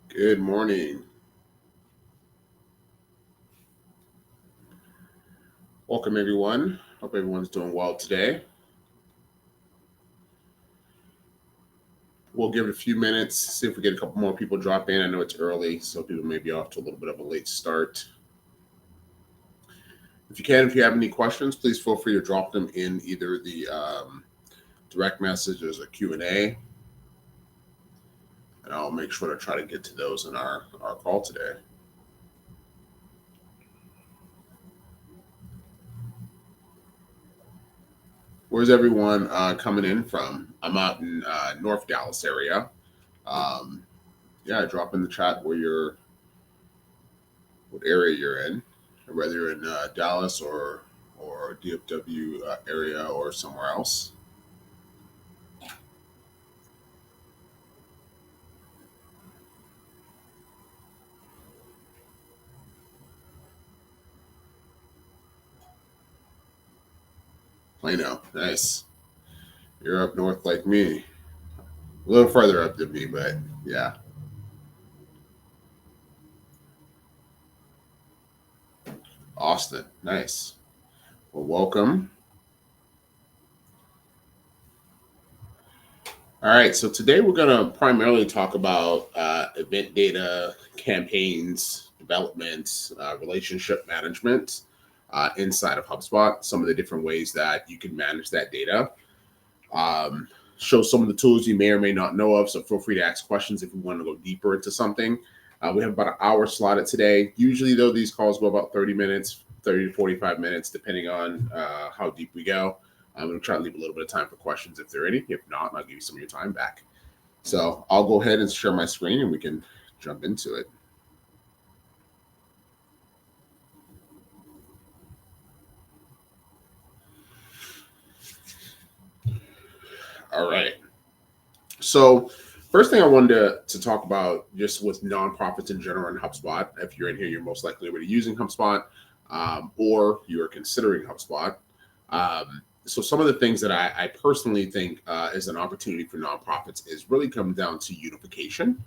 Good morning. Welcome, everyone. Hope everyone's doing well today. We'll give it a few minutes, see if we get a couple more people drop in. I know it's early, so people may be off to a little bit of a late start. If you have any questions, please feel free to drop them in either the direct message as a Q&A, and I'll make sure to try to get to those in our call today. Where's everyone coming in from? I'm out in North Dallas area. Um, yeah, drop in the chat what area you're in, whether you're in Dallas or DFW area or somewhere else. Plano, nice. You're up north like me, a little further up than me, but yeah. Austin, nice. Well, welcome. All right, so today we're going to primarily talk about event data, campaigns, development, relationship management inside of HubSpot, some of the different ways that you can manage that data. Show some of the tools you may or may not know of, so feel free to ask questions if you want to go deeper into something. We have about an hour slotted today. Usually, though, these calls go about 30 minutes, 30 to 45 minutes, depending on how deep we go. I'm going to try to leave a little bit of time for questions if there are any. If not, I'll give you some of your time back. So I'll go ahead and share my screen and we can jump into it. All right. So first thing I wanted to talk about just with nonprofits in general and HubSpot. If you're in here, you're most likely already using HubSpot or you're considering HubSpot. So some of the things that I personally think is an opportunity for nonprofits is really come down to unification.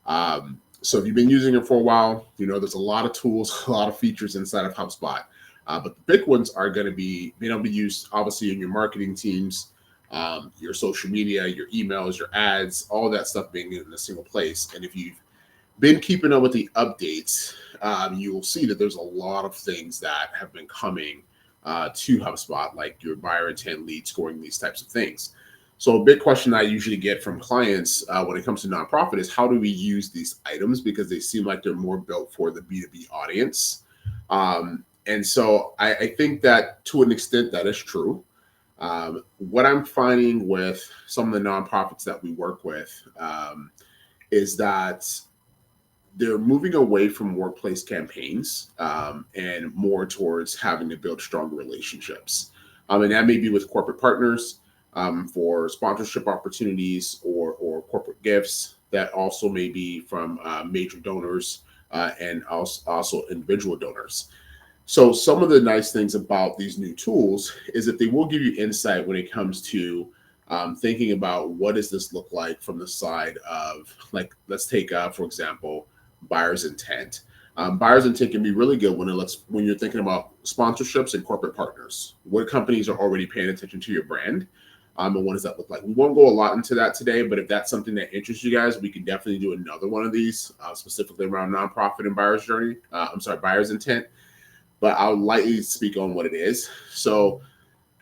So if you've been using it for a while, you know there's a lot of tools, a lot of features inside of HubSpot. But the big ones are going to be being able to use obviously in your marketing teams, your social media, your emails, your ads, all that stuff being in a single place. And if you've been keeping up with the updates, you will see that there's a lot of things that have been coming to HubSpot, like your buyer intent, lead scoring, these types of things. So a big question I usually get from clients when it comes to nonprofit is how do we use these items because they seem like they're more built for the B2B audience. And so I think that to an extent that is true. What I'm finding with some of the nonprofits that we work with is that they're moving away from workplace campaigns and more towards having to build stronger relationships. And that may be with corporate partners for sponsorship opportunities or corporate gifts. That also may be from major donors and also individual donors. So some of the nice things about these new tools is that they will give you insight when it comes to thinking about what does this look like from the side of, like, let's take, for example, buyer's intent. Buyer's intent can be really good when you're thinking about sponsorships and corporate partners. What companies are already paying attention to your brand? And what does that look like? We won't go a lot into that today, but if that's something that interests you guys, we can definitely do another one of these, specifically around nonprofit and buyer's journey. Buyer's intent. But I'll lightly speak on what it is. So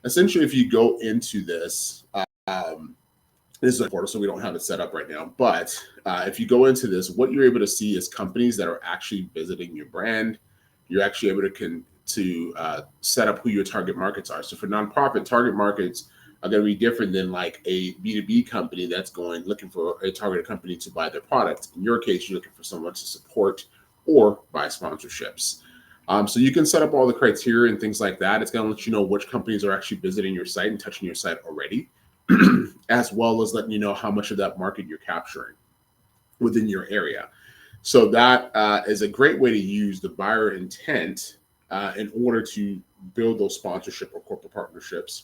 essentially, if you go into this, this is a portal, so we don't have it set up right now. But if you go into this, what you're able to see is companies that are actually visiting your brand. You're actually able to set up who your target markets are. So for nonprofit, target markets are going to be different than like a B2B company that's looking for a targeted company to buy their product. In your case, you're looking for someone to support or buy sponsorships. So you can set up all the criteria and things like that. It's going to let you know which companies are actually visiting your site and touching your site already, as well as letting you know how much of that market you're capturing within your area. So that is a great way to use the buyer intent in order to build those sponsorship or corporate partnerships.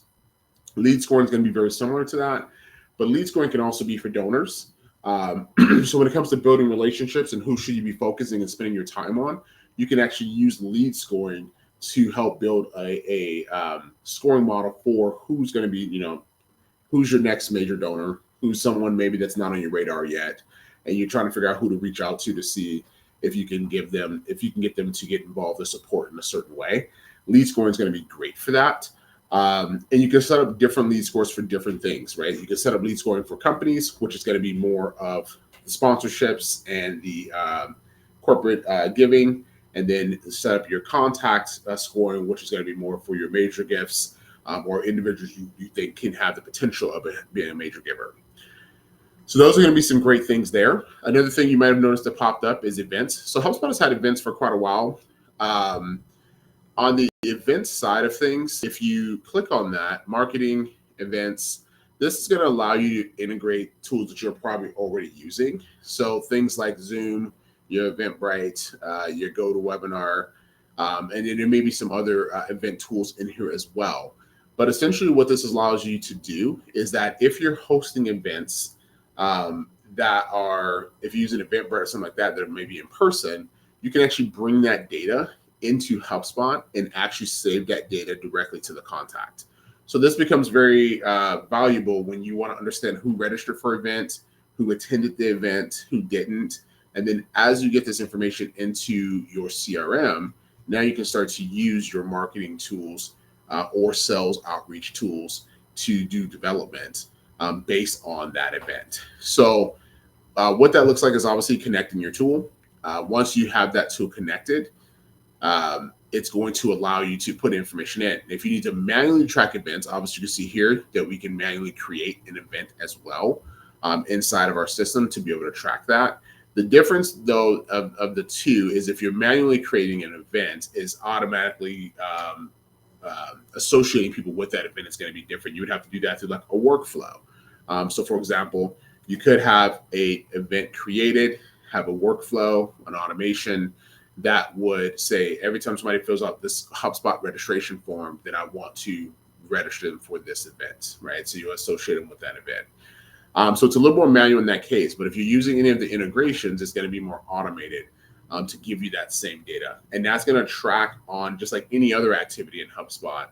Lead scoring is going to be very similar to that, but lead scoring can also be for donors. Um, so when it comes to building relationships and who should you be focusing and spending your time on, you can actually use lead scoring to help build a scoring model for who's going to be, who's your next major donor, who's someone maybe that's not on your radar yet, and you're trying to figure out who to reach out to see if you can if you can get them to get involved or support in a certain way. Lead scoring is going to be great for that. And you can set up different lead scores for different things, right? You can set up lead scoring for companies, which is going to be more of the sponsorships and the corporate giving, and then set up your contact scoring, which is going to be more for your major gifts or individuals you think can have the potential of being a major giver. So those are going to be some great things there. Another thing you might have noticed that popped up is events. So HubSpot has had events for quite a while. On the events side of things, if you click on that, marketing, events, this is going to allow you to integrate tools that you're probably already using. So things like Zoom, your Eventbrite, your GoToWebinar, and then there may be some other event tools in here as well. But essentially what this allows you to do is that if you're hosting events that are, if you use an Eventbrite or something like that, that may be in person, you can actually bring that data into HubSpot and actually save that data directly to the contact. So this becomes very valuable when you want to understand who registered for events, who attended the event, who didn't. And then as you get this information into your CRM, now you can start to use your marketing tools or sales outreach tools to do development based on that event. So what that looks like is obviously connecting your tool. Once you have that tool connected, it's going to allow you to put information in. If you need to manually track events, obviously you can see here that we can manually create an event as well inside of our system to be able to track that. The difference though of the two is if you're manually creating an event is automatically associating people with that event is going to be different. You would have to do that through like a workflow. So for example, you could have a event created, have a workflow, an automation that would say every time somebody fills out this HubSpot registration form that I want to register them for this event, right? So you associate them with that event. So it's a little more manual in that case, but if you're using any of the integrations, it's going to be more automated to give you that same data. And that's going to track on just like any other activity in HubSpot.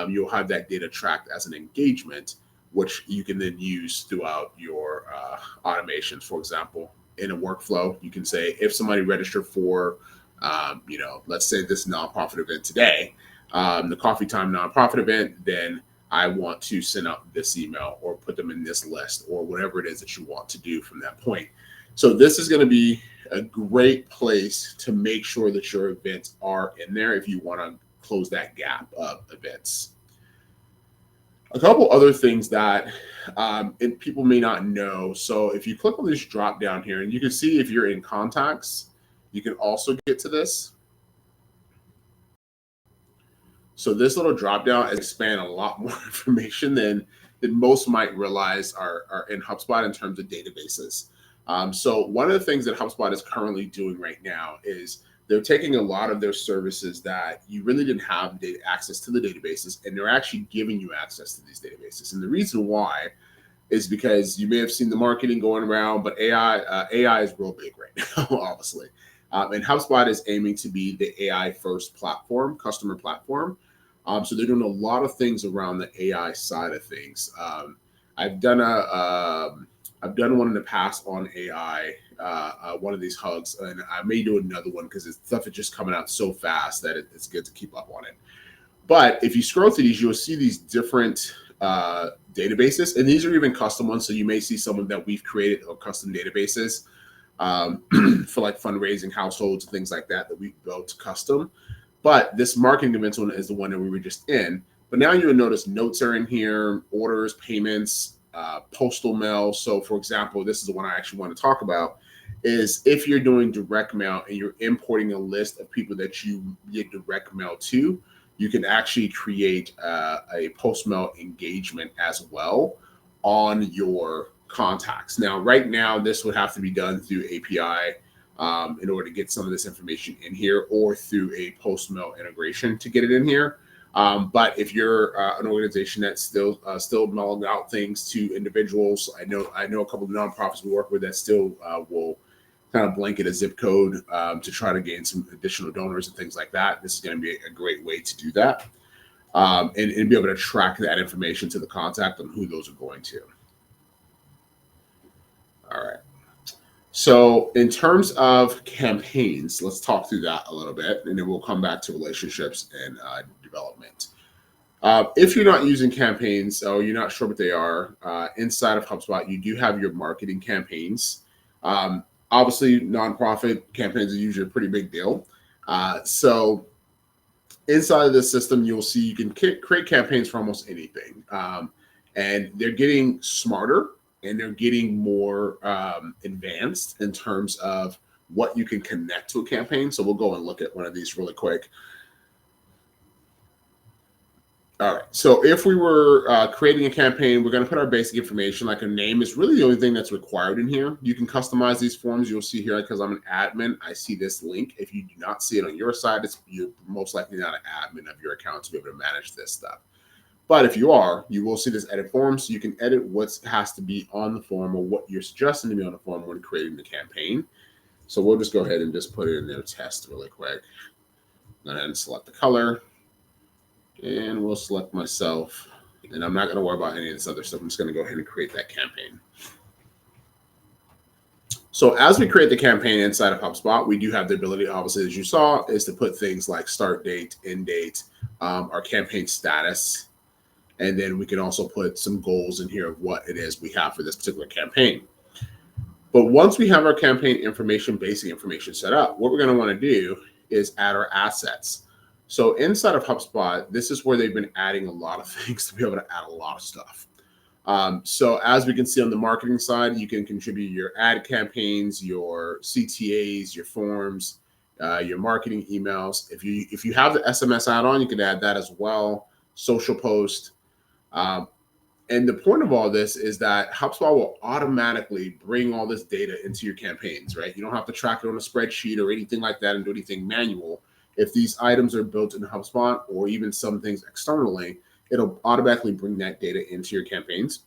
You'll have that data tracked as an engagement, which you can then use throughout your automations. For example, in a workflow, you can say if somebody registered for let's say this nonprofit event today, the Coffee Time nonprofit event, then I want to send out this email or put them in this list or whatever it is that you want to do from that point. So this is going to be a great place to make sure that your events are in there if you want to close that gap of events. A couple other things that people may not know. So if you click on this drop down here, and you can see if you're in contacts, you can also get to this. So this little drop down expand a lot more information than most might realize are in HubSpot in terms of databases. So one of the things that HubSpot is currently doing right now is they're taking a lot of their services that you really didn't have access to the databases, and they're actually giving you access to these databases. And the reason why is because you may have seen the marketing going around, but AI is real big right now, obviously. And HubSpot is aiming to be the AI first platform, customer platform. So they're doing a lot of things around the AI side of things. I've done one in the past on AI, one of these hugs, and I may do another one because stuff is just coming out so fast that it's good to keep up on it. But if you scroll through these, you'll see these different databases, and these are even custom ones. So you may see some of that we've created or custom databases for like fundraising, households, and things like that we've built custom. But this marketing events one is the one that we were just in. But now you'll notice notes are in here, orders, payments, postal mail. So for example, this is the one I actually want to talk about, is if you're doing direct mail and you're importing a list of people that you get direct mail to, you can actually create a post mail engagement as well on your contacts. Now, right now, this would have to be done through API in order to get some of this information in here, or through a post mail integration to get it in here. But if you're an organization that's still mailing out things to individuals, I know a couple of nonprofits we work with that still will kind of blanket a zip code to try to gain some additional donors and things like that. This is going to be a great way to do that, and be able to track that information to the contact on who those are going to. All right. So in terms of campaigns, let's talk through that a little bit, and then we'll come back to relationships and development. If you're not using campaigns or you're not sure what they are, inside of HubSpot, you do have your marketing campaigns. Obviously, nonprofit campaigns are usually a pretty big deal. So inside of the system, you'll see you can create campaigns for almost anything. And they're getting smarter and they're getting more advanced in terms of what you can connect to a campaign. So we'll go and look at one of these really quick. All right. So if we were creating a campaign, we're going to put our basic information, like a name is really the only thing that's required in here. You can customize these forms. You'll see here, because I'm an admin, I see this link. If you do not see it on your side, you're most likely not an admin of your account to be able to manage this stuff. But if you are, you will see this edit form. So you can edit what has to be on the form or what you're suggesting to be on the form when creating the campaign. So we'll just go ahead and just put it in there, test really quick. Go ahead and select the color. And we'll select myself. And I'm not going to worry about any of this other stuff. I'm just going to go ahead and create that campaign. So as we create the campaign inside of HubSpot, we do have the ability, obviously, as you saw, is to put things like start date, end date, our campaign status. And then we can also put some goals in here of what it is we have for this particular campaign. But once we have our campaign information, basic information set up, what we're going to want to do is add our assets. So inside of HubSpot, this is where they've been adding a lot of things to be able to add a lot of stuff. So as we can see on the marketing side, you can contribute your ad campaigns, your CTAs, your forms, your marketing emails. If you have the SMS add-on, you can add that as well. Social post. And the point of all this is that HubSpot will automatically bring all this data into your campaigns, right? You don't have to track it on a spreadsheet or anything like that and do anything manual. If these items are built in HubSpot or even some things externally, it'll automatically bring that data into your campaigns.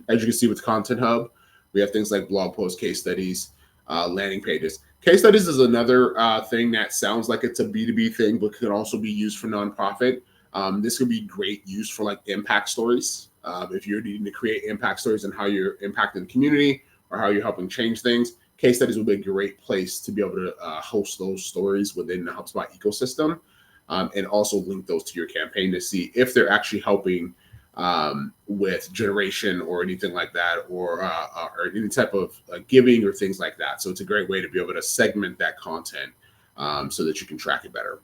As you can see with Content Hub, we have things like blog posts, case studies, landing pages. Case studies is another thing that sounds like it's a B2B thing, but can also be used for nonprofit. This could be great use for like impact stories. If you're needing to create impact stories and how you're impacting the community or how you're helping change things, case studies will be a great place to be able to host those stories within the HubSpot ecosystem, and also link those to your campaign to see if they're actually helping with generation or anything like that, or any type of giving or things like that. So it's a great way to be able to segment that content so that you can track it better.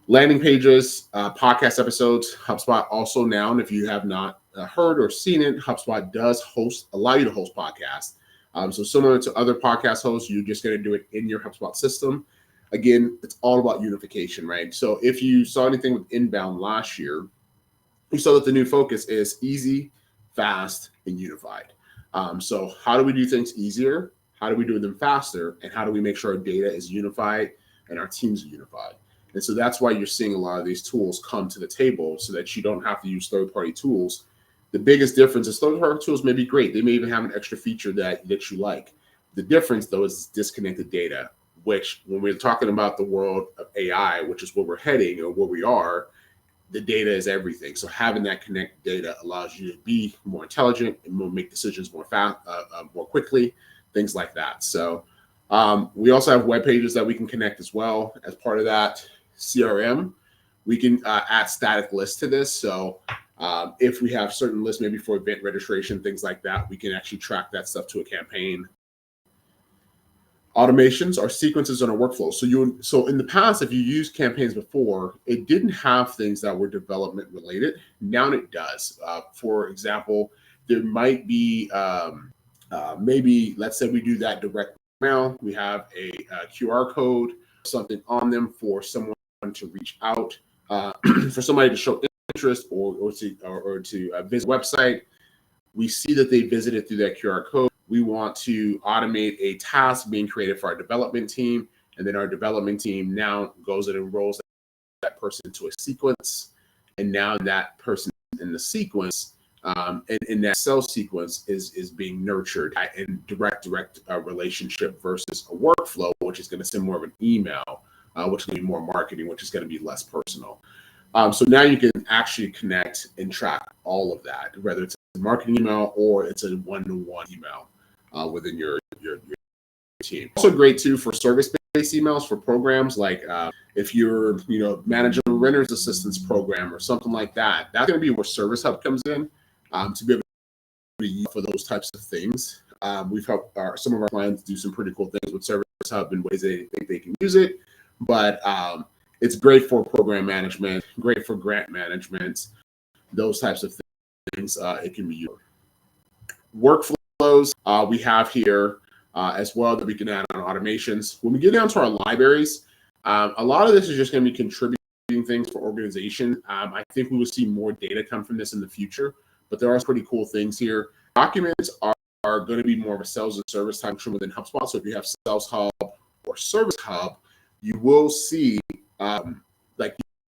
Landing pages, podcast episodes, HubSpot also now, and if you have not heard or seen it, HubSpot does allow you to host podcasts. So similar to other podcast hosts, you're just going to do it in your HubSpot system. Again, it's all about unification, right? So if you saw anything with Inbound last year, you saw that the new focus is easy, fast, and unified. So how do we do things easier? How do we do them faster? And how do we make sure our data is unified and our teams are unified? And so that's why you're seeing a lot of these tools come to the table so that you don't have to use third-party tools. The biggest difference is third-party tools may be great. They may even have an extra feature that you like. The difference, though, is disconnected data, which when we're talking about the world of AI, which is where we're heading or where we are, the data is everything. So having that connected data allows you to be more intelligent and make decisions more fast, more quickly, things like that. So we also have web pages that we can connect as well. As part of that CRM, we can add static lists to this. So if we have certain lists, maybe for event registration, things like that, we can actually track that stuff to a campaign. Automations are sequences on a workflow. So in the past, if you used campaigns before, it didn't have things that were development related. Now it does. For example, there might be maybe, let's say we do that direct mail. We have a QR code, something on them for someone to reach out, for somebody to show interest or to visit a website. We see that they visited through that QR code. We want to automate a task being created for our development team. And then our development team now goes and enrolls that person into a sequence. and now that person in the sequence, and in that sales sequence is being nurtured in direct relationship versus a workflow, which is going to send more of an email, which is going to be more marketing, which is going to be less personal. So now you can actually connect and track all of that, whether it's a marketing email or it's a one-to-one email within your team. Also great too for service-based emails for programs like if you're managing a renter's assistance program or something like that. That's going to be where Service Hub comes in to be able to use for those types of things. We've helped some of our clients do some pretty cool things with Service Hub in ways they think they can use it, but it's great for program management, great for grant management, those types of things. It can be used. Workflows we have here as well that we can add on automations. When we get down to our libraries, a lot of this is just going to be contributing things for organization. I think we will see more data come from this in the future, but there are pretty cool things here. Documents are going to be more of a sales and service function within HubSpot. So if you have Sales Hub or Service Hub, you will see like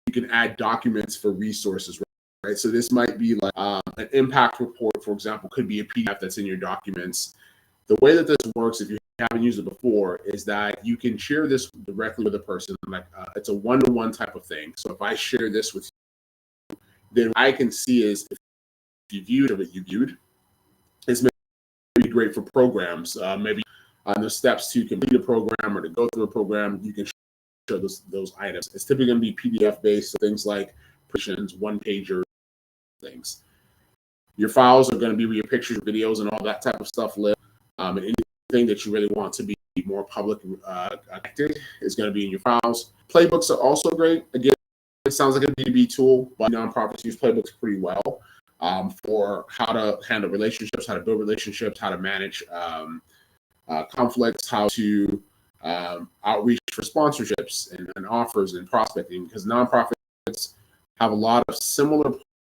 you can add documents for resources, right? So this might be like an impact report, for example, could be a PDF that's in your documents. The way that this works, if you haven't used it before, is that you can share this directly with a person. Like it's a one-to-one type of thing. So if I share this with you, then I can see is if you viewed or what you viewed. It's maybe great for programs. Maybe on the steps to complete a program or to go through a program, you can show those items. It's typically going to be PDF based, so things like presentations, one-pager things. Your files are going to be where your pictures, videos, and all that type of stuff live. And anything that you really want to be more public connected is going to be in your files. Playbooks are also great. Again, it sounds like a B2B tool, but nonprofits use playbooks pretty well for how to handle relationships, how to build relationships, how to manage conflicts, how to outreach for sponsorships and offers and prospecting, because nonprofits have a lot of similar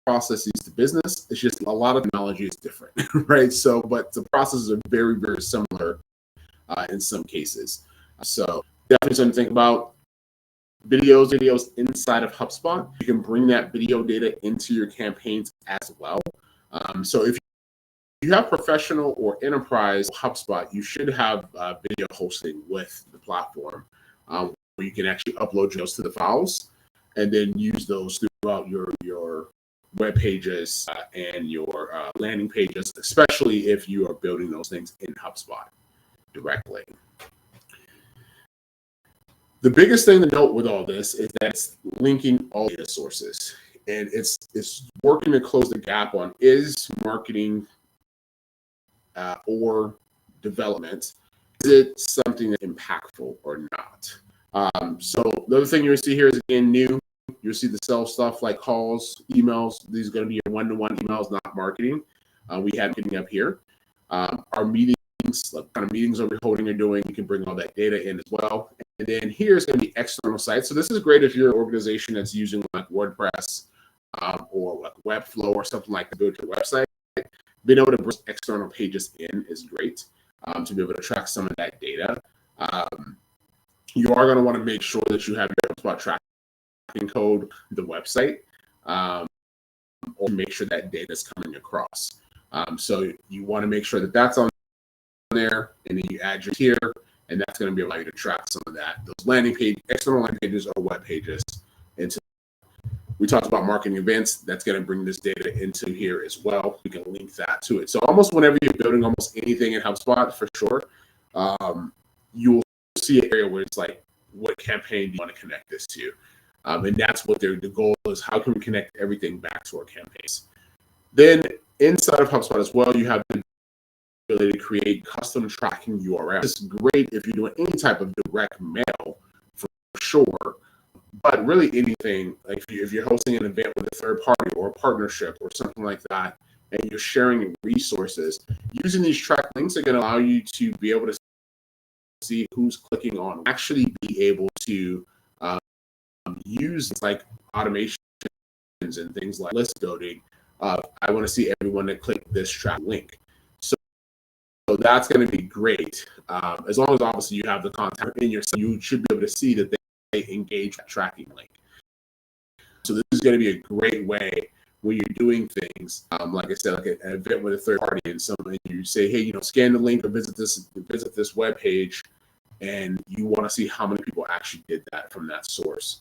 processes to business. It's just a lot of technology is different, right? So, but the processes are very, very similar in some cases. So definitely something to think about. Videos inside of HubSpot. You can bring that video data into your campaigns as well. So if you have professional or enterprise HubSpot, you should have video hosting with the platform where you can actually upload videos to the files and then use those throughout your web pages and your landing pages, especially if you are building those things in HubSpot directly. The biggest thing to note with all this is that it's linking all data sources, and it's working to close the gap on is marketing or development, is it something that's impactful or not? So the other thing you'll see here is, again, new. You'll see the sales stuff like calls, emails. These are going to be your one-to-one emails, not marketing. We had marketing up here. Our meetings, what kind of meetings are we holding or doing? You can bring all that data in as well. And then here's going to be external sites. So this is great if you're an organization that's using like WordPress or like Webflow or something like that to build your website. Being able to bring external pages in is great to be able to track some of that data. You are going to want to make sure that you have your HubSpot tracking code, the website, or make sure that data is coming across. So you want to make sure that that's on there, and then you add your here, and that's going to be allow you to track some of that. Those landing page, external landing pages or web pages. Into we talked about marketing events. That's going to bring this data into here as well. We can link that to it. So almost whenever you're building almost anything in HubSpot, for sure, you will see an area where it's like, what campaign do you want to connect this to? And that's what the goal is. How can we connect everything back to our campaigns? Then inside of HubSpot as well, you have the ability to create custom tracking URLs. It's great if you're doing any type of direct mail, for sure. But really anything, like if you're hosting an event with a third party or a partnership or something like that, and you're sharing resources, using these track links are going to allow you to be able to see who's clicking on, actually be able to use like automations and things like list building. I want to see everyone that clicked this track link. So that's going to be great. As long as obviously you have the contact in your, you should be able to see that they engage that tracking link. So this is going to be a great way when you're doing things, like I said, like an event with a third party, and something you say, hey, scan the link or visit this web page, and you want to see how many people actually did that from that source.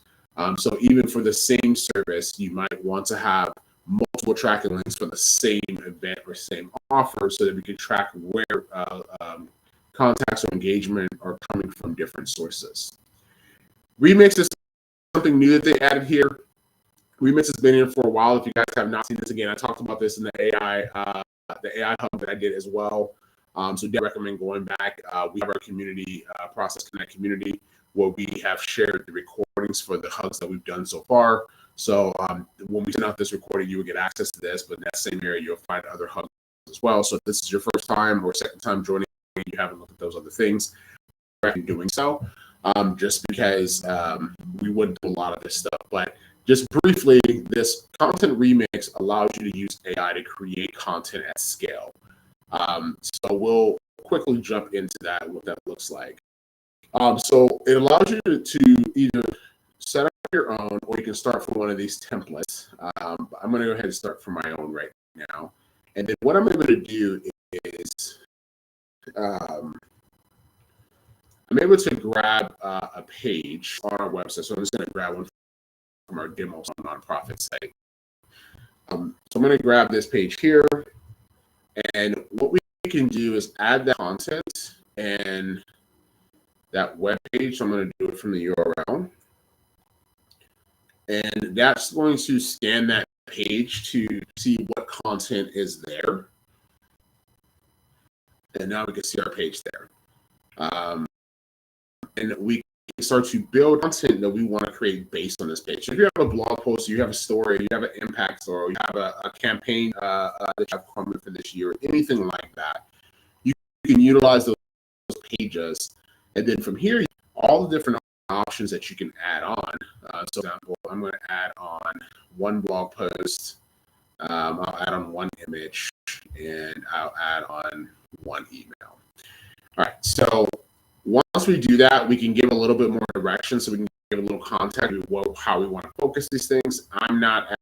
So even for the same service, you might want to have multiple tracking links for the same event or same offer, so that we can track where contacts or engagement are coming from different sources. Remix is something new that they added here. Remix has been in for a while. If you guys have not seen this, again, I talked about this in the AI hub that I did as well. So I recommend going back. We have our community, Process Connect community, where we have shared the recordings for the hubs that we've done so far. So when we send out this recording, you will get access to this, but in that same area, you'll find other hubs as well. So if this is your first time or second time joining, you haven't looked at those other things, I'm doing so, just because we wouldn't do a lot of this stuff. But just briefly, this content remix allows you to use AI to create content at scale. So we'll quickly jump into that, what that looks like. So it allows you to either set up your own, or you can start from one of these templates. I'm going to go ahead and start from my own right now. And then what I'm able to do is I'm able to grab a page on our website. So I'm just going to grab one from our demos on nonprofit site. So I'm going to grab this page here, and what we can do is add that content and that web page. So I'm going to do it from the URL, and that's going to scan that page to see what content is there. And now we can see our page there. And we can start to build content that we want to create based on this page. So if you have a blog post, you have a story, you have an impact story, you have a campaign that you have coming for this year, anything like that, you can utilize those pages. And then from here, all the different options that you can add on. So for example, I'm going to add on one blog post, I'll add on one image, and I'll add on one email. All right, so once we do that, we can give a little bit more direction, so we can give a little context of how we want to focus these things. I'm not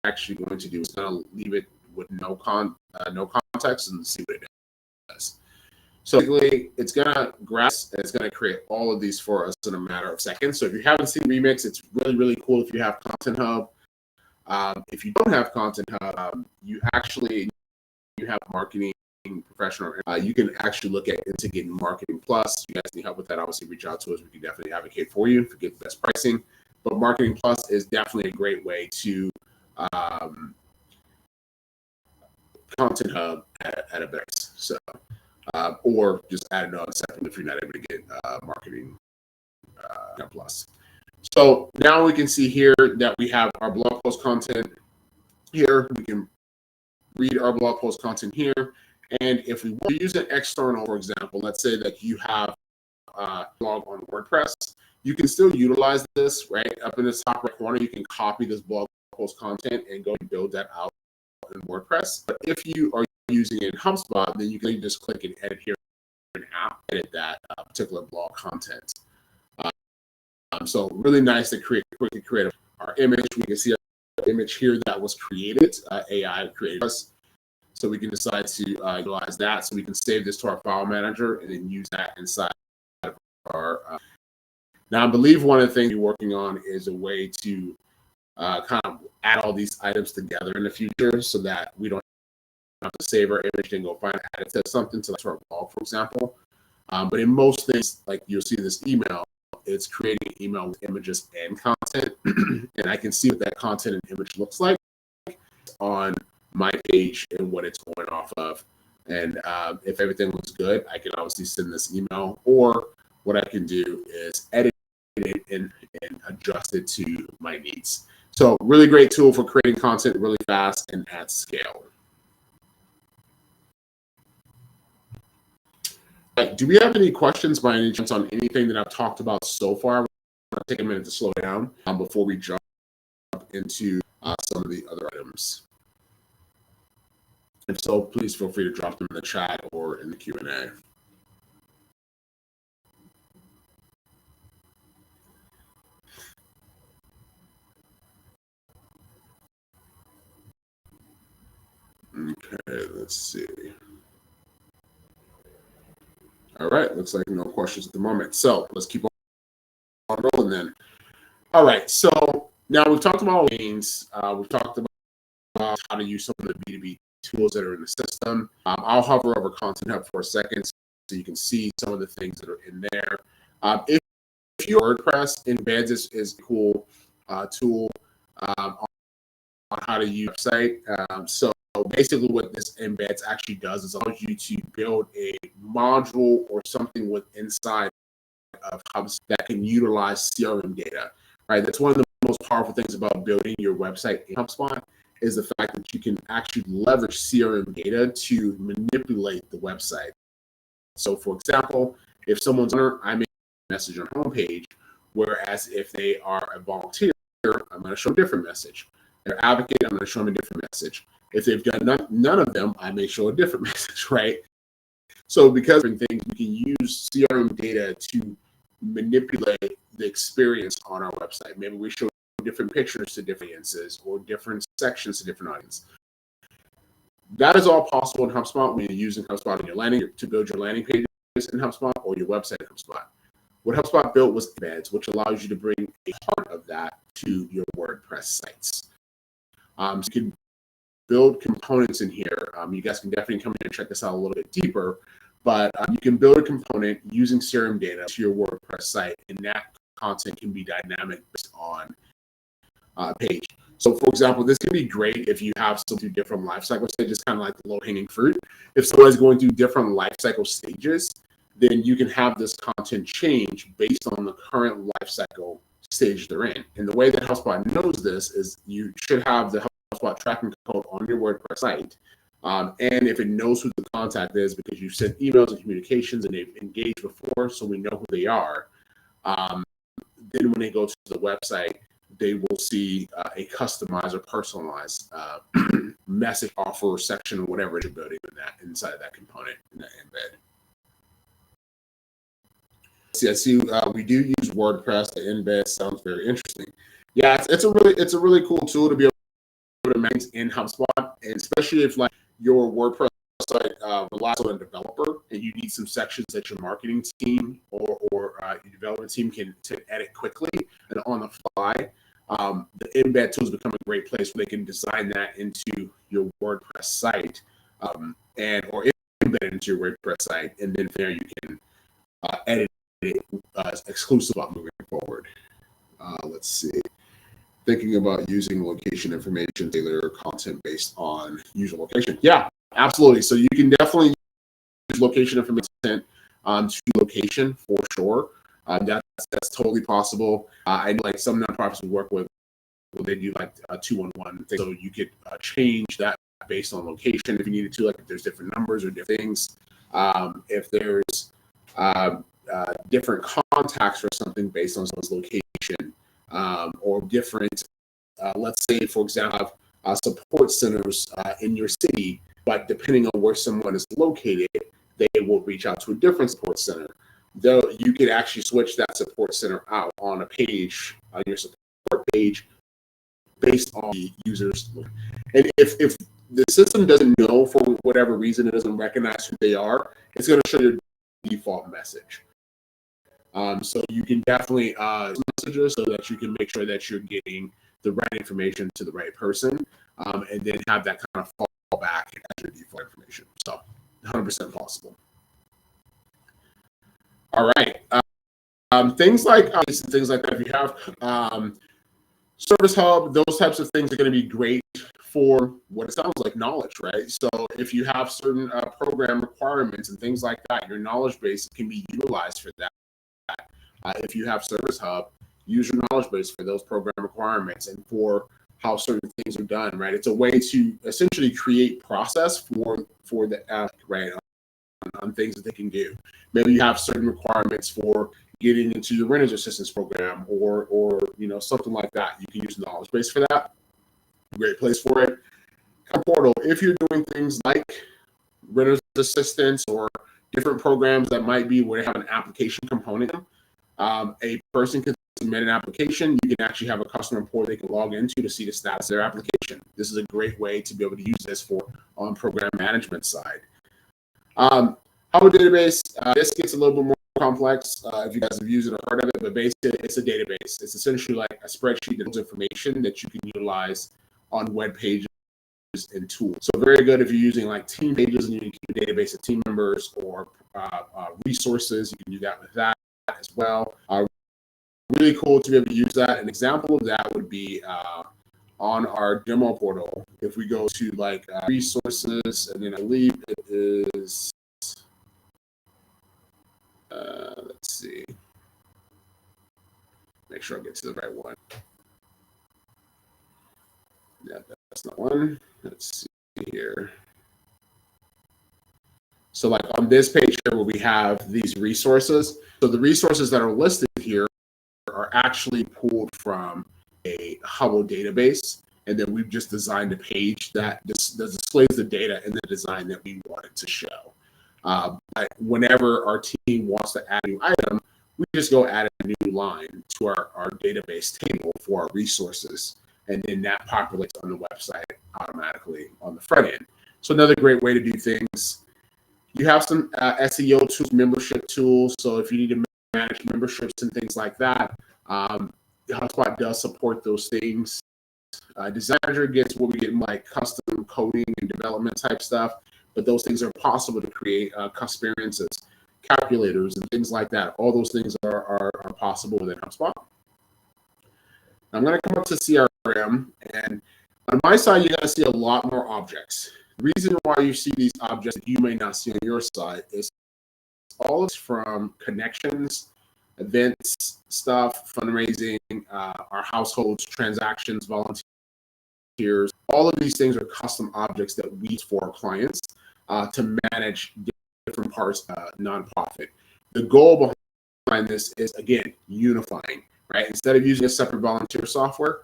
actually going to do is going to leave it with no context and see what it does. So basically, it's going to grasp and it's going to create all of these for us in a matter of seconds. So if you haven't seen Remix, it's really, really cool if you have Content Hub. If you don't have Content Hub, you have Marketing Professional. You can actually look at into getting Marketing Plus. If you guys need help with that, obviously reach out to us. We can definitely advocate for you to get the best pricing. But Marketing Plus is definitely a great way to Content Hub at a base. So, or just add it on separately if you're not able to get Marketing Plus. So now we can see here that we have our blog post content here. We can read our blog post content here. And if we want to use an external, for example, let's say that you have a blog on WordPress, you can still utilize this, right? Up in the top right corner, you can copy this blog post content and go and build that out in WordPress. But if you are using it in HubSpot, then you can just click and edit here and edit that particular blog content. So really nice to quickly create our image. We can see our image here that was created, AI created us. So we can decide to utilize that. So we can save this to our file manager and then use that inside of our. Now, I believe one of the things we're working on is a way to kind of add all these items together in the future, so that we don't have to save our image and go find add it to something to our blog, for example. But in most things, like you'll see this email, it's creating an email with images and content, and I can see what that content and image looks like on my page and what it's going off of. And if everything looks good, I can obviously send this email, or what I can do is edit it and adjust it to my needs. So really great tool for creating content really fast and at scale. Do we have any questions by any chance on anything that I've talked about so far? I'm going to take a minute to slow down before we jump into some of the other items. If so, please feel free to drop them in the chat or in the Q&A. Okay, let's see. All right, looks like no questions at the moment. So let's keep on rolling then. All right, so now we've talked about lanes. We've talked about how to use some of the B2B tools that are in the system. I'll hover over Content Hub for a second so you can see some of the things that are in there. If your WordPress embeds is a cool tool on how to use a website. So basically what this embeds actually does is allows you to build a module or something with inside of HubSpot that can utilize CRM data, right? That's one of the most powerful things about building your website in HubSpot is the fact that you can actually leverage CRM data to manipulate the website. So for example, if someone's on, I may message on homepage, whereas if they are a volunteer, I'm going to show a different message. They're advocate, I'm going to show them a different message. If they've done none of them, I may show a different message, right? So because of things, we can use CRM data to manipulate the experience on our website. Maybe we show different pictures to different audiences or different sections to different audiences. That is all possible in HubSpot when you're using HubSpot in your landing to build your landing pages in HubSpot or your website in HubSpot. What HubSpot built was embeds, which allows you to bring a part of that to your WordPress sites. So you can build components in here. You guys can definitely come in and check this out a little bit deeper, but you can build a component using CRM data to your WordPress site, and that content can be dynamic based on page. So for example, this can be great if you have some through different life cycle stages, kind of like the low-hanging fruit. If someone's going through different life cycle stages, then you can have this content change based on the current life cycle stage they're in. And the way that HubSpot knows this is you should have the HubSpot tracking code on your WordPress site. And if it knows who the contact is because you've sent emails and communications and they've engaged before, so we know who they are, then when they go to the website, they will see a customized or personalized message offer section or whatever you're building in that inside of that component in that embed. See, I see we do use WordPress to embed. Sounds very interesting. Yeah, it's a really cool tool to be able to manage in HubSpot, and especially if like your WordPress site relies on a developer and you need some sections that your marketing team or your development team can edit quickly and on the fly. The embed tools become a great place where they can design that into your WordPress site or embed it into your WordPress site, and then there you can edit it exclusive about moving forward. Let's see. Thinking about using location information, tailor content based on user location. Yeah, absolutely. So you can definitely use location information to location for sure. That's totally possible. I know like some nonprofits we work with, they do like 211 things, so you could change that based on location if you needed to. Like if there's different numbers or different things, if there's different contacts for something based on someone's location, or different. Let's say, for example, support centers in your city, but depending on where someone is located, they will reach out to a different support center. Though you could actually switch that support center out on a page, on your support page, based on the users. And if the system doesn't know for whatever reason, it doesn't recognize who they are, it's going to show your default message. So you can definitely messages so that you can make sure that you're getting the right information to the right person, and then have that kind of fall back as your default information. So 100% possible. All right. Things like that. If you have Service Hub, those types of things are going to be great for what it sounds like knowledge, right? So if you have certain program requirements and things like that, your knowledge base can be utilized for that. If you have Service Hub, use your knowledge base for those program requirements and for how certain things are done, right? It's a way to essentially create process for the app, right, on things that they can do. Maybe you have certain requirements for getting into your renters assistance program or something like that. You can use knowledge base for that. Great place for it. Portal, if you're doing things like renters assistance or different programs that might be where they have an application component, a person can submit an application, you can actually have a customer portal they can log into to see the status of their application. This is a great way to be able to use this for on program management side. Hubble database, this gets a little bit more complex if you guys have used it or heard of it, but basically it's a database. It's essentially like a spreadsheet that holds information that you can utilize on web pages and tools. So very good if you're using like team pages and you can keep a database of team members or resources. You can do that with that as well. Really cool to be able to use that. An example of that would be on our demo portal. If we go to like resources, and then I believe it is, let's see, make sure I get to the right one. Yeah, that's not one. Let's see here. So like on this page here where we have these resources, so the resources that are listed here are actually pulled from a Hubble database, and then we've just designed a page that displays the data in the design that we wanted to show. But whenever our team wants to add a new item, we just go add a new line to our database table for our resources, and then that populates on the website automatically on the front end. So another great way to do things. You have some SEO tools, membership tools. So if you need to manage memberships and things like that, HubSpot does support those things. Designer gets where we get like custom coding and development type stuff, but those things are possible to create custom experiences, calculators, and things like that. All those things are possible within HubSpot. I'm going to come up to CRM, and on my side, you're going to see a lot more objects. The reason why you see these objects that you may not see on your side is all is from connections, events, stuff, fundraising, our households, transactions, volunteers. All of these things are custom objects that we use for our clients to manage different parts of nonprofit. The goal behind this is, again, unifying, right? Instead of using a separate volunteer software,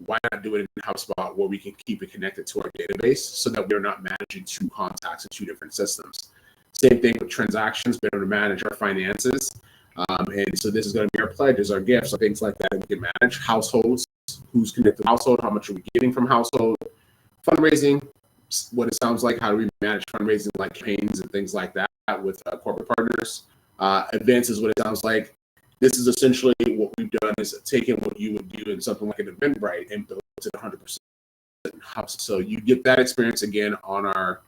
why not do it in HubSpot where we can keep it connected to our database so that we're not managing two contacts in two different systems. Same thing with transactions, being able to manage our finances. And so this is going to be our pledges, our gifts, or things like that we can manage. Households, who's connected to household, how much are we getting from household. Fundraising, what it sounds like, how do we manage fundraising like campaigns and things like that with corporate partners. Events is what it sounds like. This is essentially what we've done is taken what you would do in something like an Eventbrite and built it 100% HubSpot. So you get that experience again on our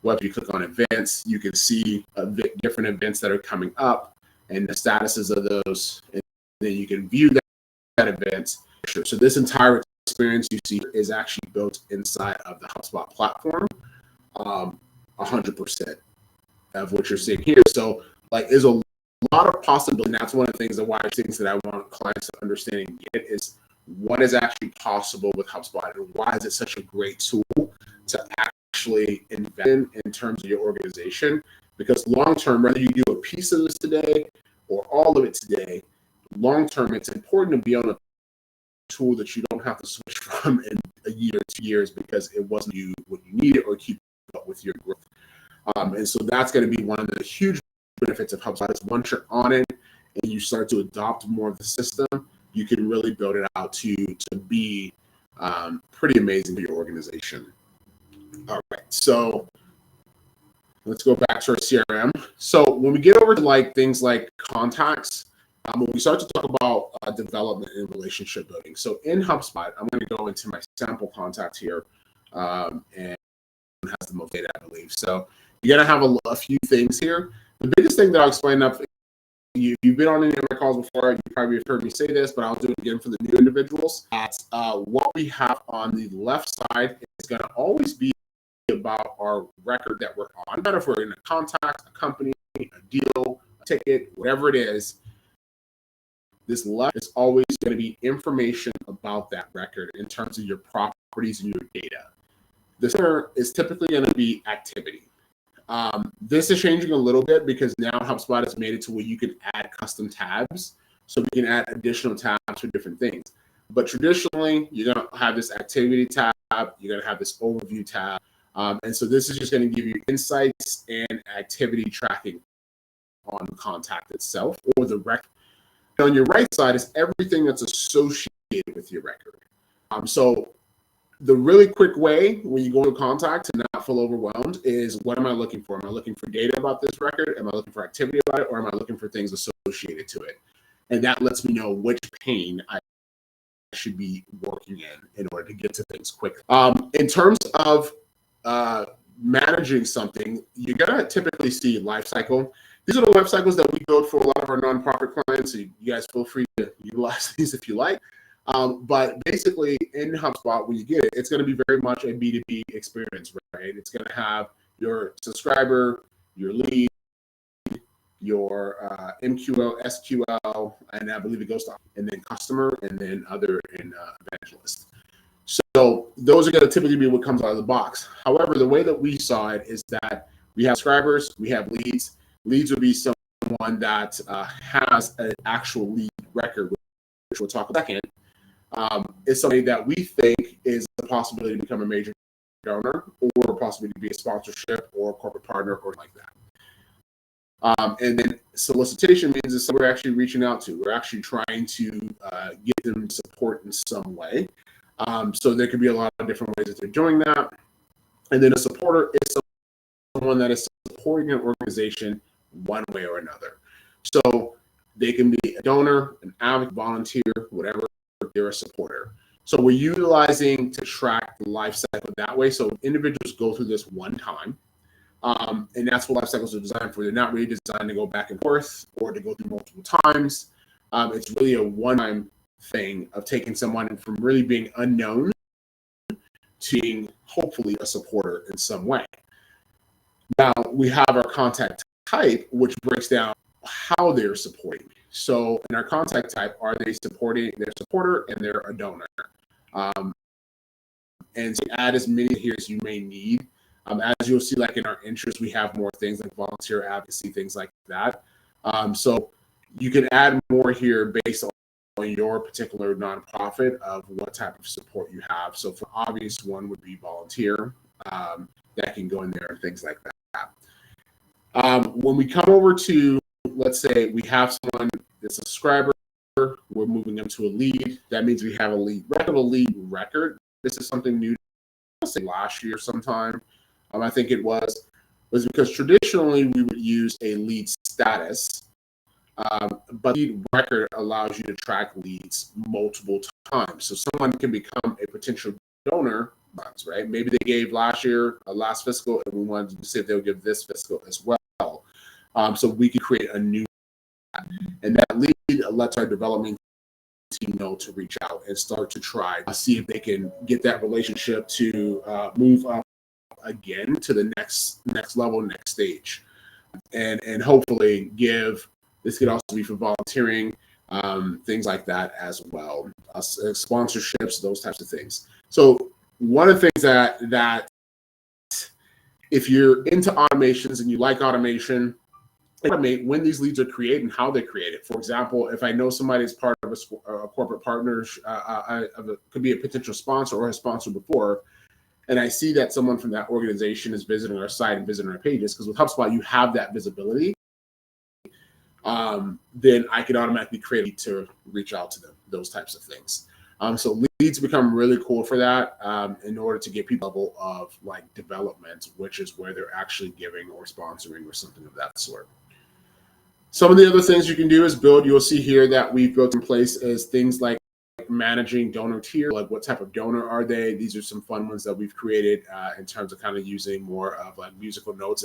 web. You click on events, you can see different events that are coming up and the statuses of those, and then you can view that event. So this entire experience you see is actually built inside of the HubSpot platform, 100% of what you're seeing here. So like there's a lot of possibility, and that's one of the things that I want clients to understand and get is what is actually possible with HubSpot and why is it such a great tool to actually invest in terms of your organization. Because long term, whether you do a piece of this today or all of it today, long term, it's important to be on a tool that you don't have to switch from in a year, 2 years, because it wasn't what you needed or keep up with your growth. And so that's going to be one of the huge benefits of HubSpot is once you're on it and you start to adopt more of the system, you can really build it out to be pretty amazing for your organization. All right, so let's go back to our CRM. So when we get over to like things like contacts, when we start to talk about development and relationship building. So in HubSpot, I'm going to go into my sample contact here, and it has the most data, I believe. So you're going to have a few things here. The biggest thing that I'll explain up, if you've been on any of my calls before, you probably have heard me say this, but I'll do it again for the new individuals. What we have on the left side is going to always be about our record that we're on. No matter if we're in a contact, a company, a deal, a ticket, whatever it is, this left is always going to be information about that record in terms of your properties and your data. The center is typically going to be activity. This is changing a little bit because now HubSpot has made it to where you can add custom tabs. So we can add additional tabs for different things. But traditionally, you're going to have this activity tab. You're going to have this overview tab. And so this is just going to give you insights and activity tracking on the contact itself or the record. On your right side is everything that's associated with your record. So the really quick way when you go into contact to not feel overwhelmed is, what am I looking for? Am I looking for data about this record? Am I looking for activity about it? Or am I looking for things associated to it? And that lets me know which pane I should be working in order to get to things quick. In terms of managing something, you're going to typically see life cycle. These are the life cycles that we build for a lot of our nonprofit clients. So you guys feel free to utilize these if you like. But basically in HubSpot, when you get it, it's going to be very much a B2B experience, right? It's going to have your subscriber, your lead, your MQL, SQL, and I believe it goes to, and then customer, and then other, and evangelist. So those are going to typically be what comes out of the box. However, the way that we saw it is that we have subscribers, we have leads. Leads would be someone that has an actual lead record, which we'll talk about in a second. Is somebody that we think is a possibility to become a major donor, or a possibility to be a sponsorship or a corporate partner or like that. And then solicitation means is we're actually reaching out to. We're actually trying to get them support in some way. So there could be a lot of different ways that they're doing that. And then a supporter is someone that is supporting an organization one way or another. So they can be a donor, an advocate, volunteer, whatever, they're a supporter. So we're utilizing to track the life cycle that way. So individuals go through this one time. And that's what life cycles are designed for. They're not really designed to go back and forth or to go through multiple times. It's really a one-time thing of taking someone from really being unknown to being hopefully a supporter in some way. Now we have our contact type, which breaks down how they're supporting. So in our contact type, are they supporting their supporter and they're a donor? And so add as many here as you may need. As you'll see, like in our interests, we have more things like volunteer advocacy, things like that. So you can add more here based on your particular nonprofit of what type of support you have. So for obvious one would be volunteer, that can go in there and things like that. When we come over to, let's say we have someone that's a subscriber, we're moving them to a lead. That means we have a lead record. This is something new, I'll say last year sometime. I think it was because traditionally we would use a lead status, but lead record allows you to track leads multiple times. So someone can become a potential donor, right? Maybe they gave last year, last fiscal, and we wanted to see if they'll give this fiscal as well. So we can create a new, and that lead lets our development team know to reach out and start to try see if they can get that relationship to move up again to the next level, next stage, and hopefully give. This could also be for volunteering, things like that as well, sponsorships, those types of things. So one of the things that if you're into automations and you like automation, automate when these leads are created and how they create it. For example, if I know somebody is part of a corporate partners, could be a potential sponsor or has sponsored before, and I see that someone from that organization is visiting our site and visiting our pages, because with HubSpot, you have that visibility, then I can automatically create a lead to reach out to them, those types of things. So leads become really cool for that in order to get people level of like development, which is where they're actually giving or sponsoring or something of that sort. Some of the other things you can do is build. You'll see here that we've built in place is things like managing donor tier, like what type of donor are they? These are some fun ones that we've created in terms of kind of using more of like musical notes,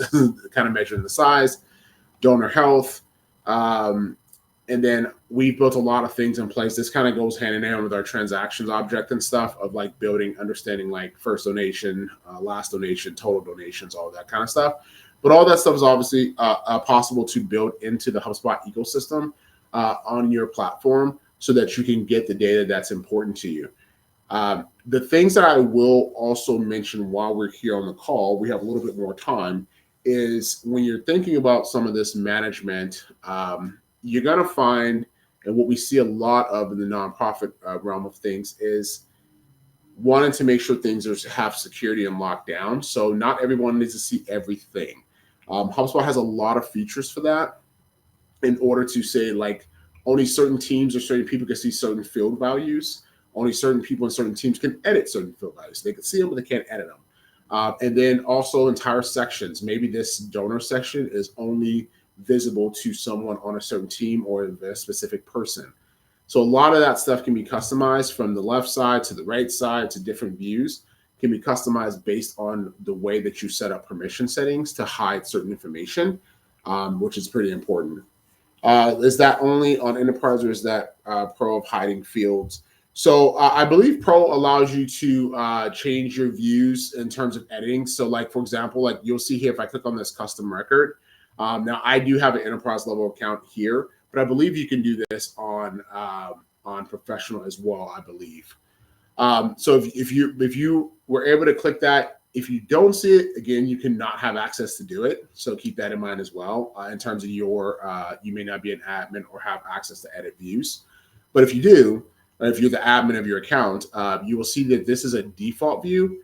kind of measuring the size, donor health. And then we built a lot of things in place. This kind of goes hand in hand with our transactions object and stuff of like building, understanding like first donation, last donation, total donations, all that kind of stuff. But all that stuff is obviously possible to build into the HubSpot ecosystem on your platform so that you can get the data that's important to you. The things that I will also mention while we're here on the call, we have a little bit more time, is when you're thinking about some of this management, you're going to find, and what we see a lot of in the nonprofit realm of things is wanting to make sure things have security and locked down. So not everyone needs to see everything. HubSpot has a lot of features for that in order to say like Only certain teams or certain people can see certain field values. Only certain people in certain teams can edit certain field values. They can see them, but they can't edit them. And then also entire sections. Maybe this donor section is only visible to someone on a certain team or a specific person. So a lot of that stuff can be customized from the left side to the right side to different views, can be customized based on the way that you set up permission settings to hide certain information, which is pretty important. Is that only on enterprise, or is that pro of hiding fields? So I believe pro allows you to change your views in terms of editing. So like, for example, like you'll see here, if I click on this custom record, now I do have an enterprise level account here, but I believe you can do this on professional as well, I believe. So if you were able to click that, if you don't see it, again, you cannot have access to do it. So keep that in mind as well. In terms of your, you may not be an admin or have access to edit views. But if you do, if you're the admin of your account, you will see that this is a default view.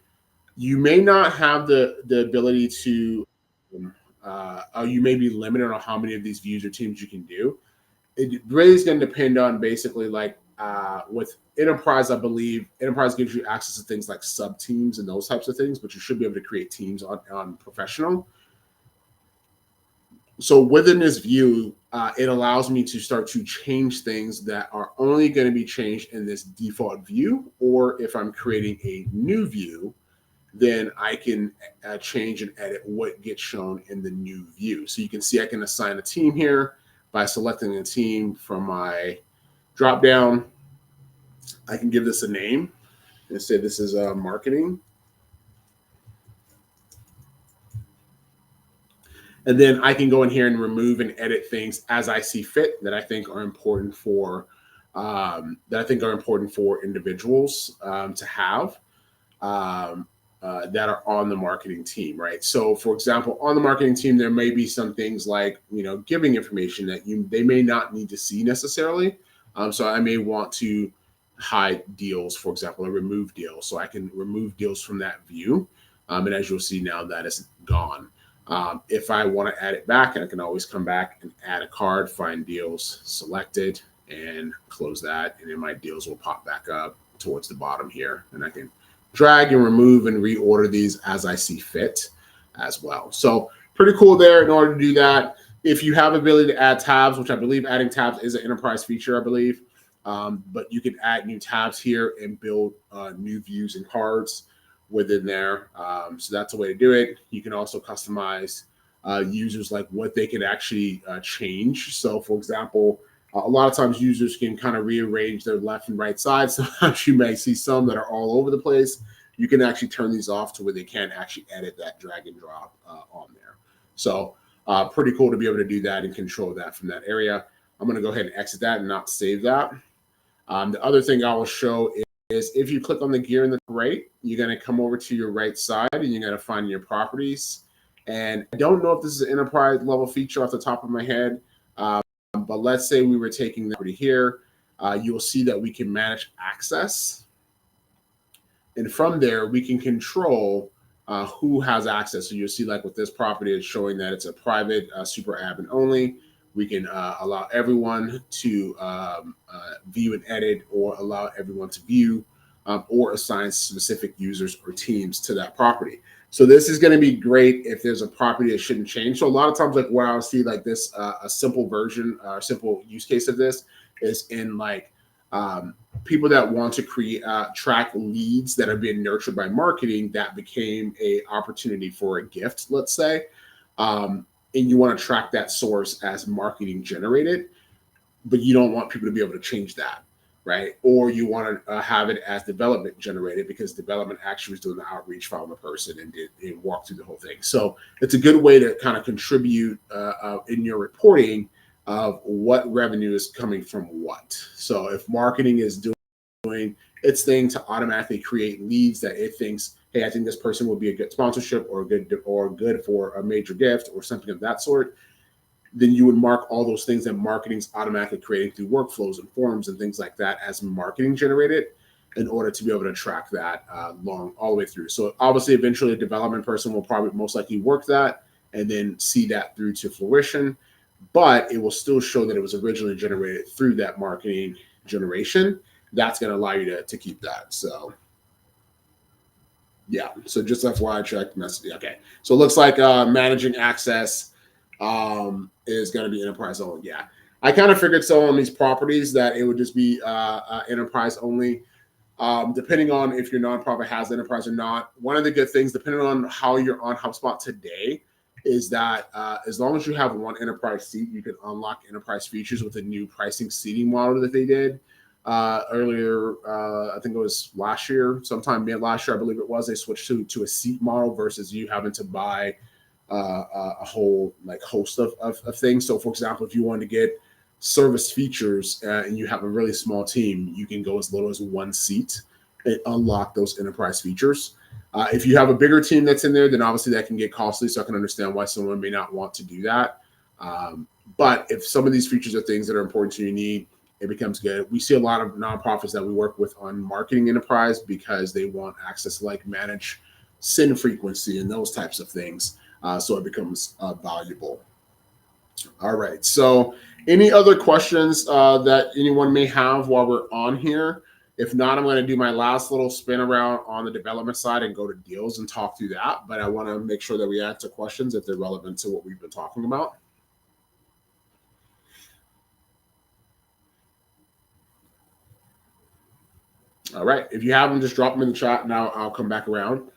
You may not have the ability to, you may be limited on how many of these views or teams you can do. It really is going to depend on basically like with enterprise, I believe enterprise gives you access to things like sub teams and those types of things, but you should be able to create teams on professional. So within this view, it allows me to start to change things that are only going to be changed in this default view, or if I'm creating a new view, then I can change and edit what gets shown in the new view. So you can see I can assign a team here by selecting a team from my drop down. I can give this a name and say this is marketing. And then I can go in here and remove and edit things as I see fit that I think are important for individuals to have that are on the marketing team, right? So, for example, on the marketing team, there may be some things like giving information that they may not need to see necessarily. So I may want to hide deals, for example, or remove deals. So I can remove deals from that view, and as you'll see now, that is gone. If I want to add it back, I can always come back and add a card, find deals, select it, and close that. And then my deals will pop back up towards the bottom here. And I can drag and remove and reorder these as I see fit as well. So pretty cool there in order to do that. If you have ability to add tabs, which I believe adding tabs is an enterprise feature, I believe. But you can add new tabs here and build new views and cards within there. So that's a way to do it. You can also customize users, like what they can actually change. So for example, a lot of times users can kind of rearrange their left and right side. Sometimes you may see some that are all over the place. You can actually turn these off to where they can't actually edit that drag and drop on there. So pretty cool to be able to do that and control that from that area. I'm going to go ahead and exit that and not save that. The other thing I will show is if you click on the gear in the right, you're going to come over to your right side and you're going to find your properties. And I don't know if this is an enterprise level feature off the top of my head, but let's say we were taking the property here. You will see that we can manage access. And from there, we can control who has access. So you'll see like with this property, it's showing that it's a private super admin only. We can allow everyone to view and edit, or allow everyone to view or assign specific users or teams to that property. So this is going to be great if there's a property that shouldn't change. So a lot of times, like where I'll see like this, a simple version or simple use case of this is in like people that want to create track leads that are being nurtured by marketing that became a opportunity for a gift, let's say. And you want to track that source as marketing generated, but you don't want people to be able to change that, right? Or you want to have it as development generated, because development actually was doing the outreach, found the person, and walked through the whole thing. So it's a good way to kind of contribute in your reporting of what revenue is coming from what. So if marketing is doing its thing to automatically create leads that it thinks, hey, I think this person will be a good sponsorship or good for a major gift or something of that sort, then you would mark all those things that marketing's automatically creating through workflows and forms and things like that as marketing generated, in order to be able to track that all the way through. So obviously, eventually a development person will probably most likely work that and then see that through to fruition. but it will still show that it was originally generated through that marketing generation. That's going to allow you to keep that. So yeah, so just FYI, check message. Okay, so it looks like managing access is going to be enterprise only. Yeah, I kind of figured so on these properties that it would just be enterprise only. Depending on if your nonprofit has enterprise or not. One of the good things, depending on how you're on HubSpot today, is that as long as you have one enterprise seat, you can unlock enterprise features with a new pricing seating model that they did earlier. I think it was last year, sometime mid last year, I believe it was. They switched to a seat model versus you having to buy a whole like host of things. So, for example, if you wanted to get service features and you have a really small team, you can go as little as one seat and unlock those enterprise features. If you have a bigger team that's in there, then obviously that can get costly. So I can understand why someone may not want to do that. But if some of these features are things that are important to your need, it becomes good. We see a lot of nonprofits that we work with on marketing enterprise because they want access to like manage send frequency and those types of things. So it becomes valuable. All right. So any other questions that anyone may have while we're on here? If not, I'm going to do my last little spin around on the development side and go to deals and talk through that. But I want to make sure that we answer questions if they're relevant to what we've been talking about. All right. If you have them, just drop them in the chat and I'll come back around.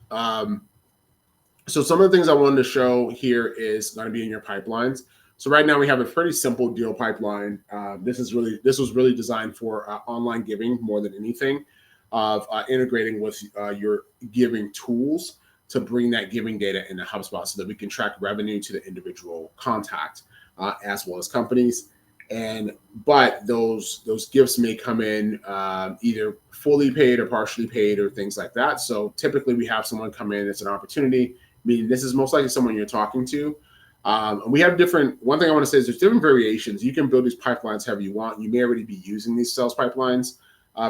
So some of the things I wanted to show here is going to be in your pipelines. So right now we have a pretty simple deal pipeline. This was really designed for online giving more than anything, of integrating with your giving tools to bring that giving data into HubSpot so that we can track revenue to the individual contact as well as companies. But those gifts may come in either fully paid or partially paid or things like that. So typically we have someone come in, it's an opportunity, meaning this is most likely someone you're talking to. And we have different, one thing I want to say is there's different variations. You can build these pipelines however you want. You may already be using these sales pipelines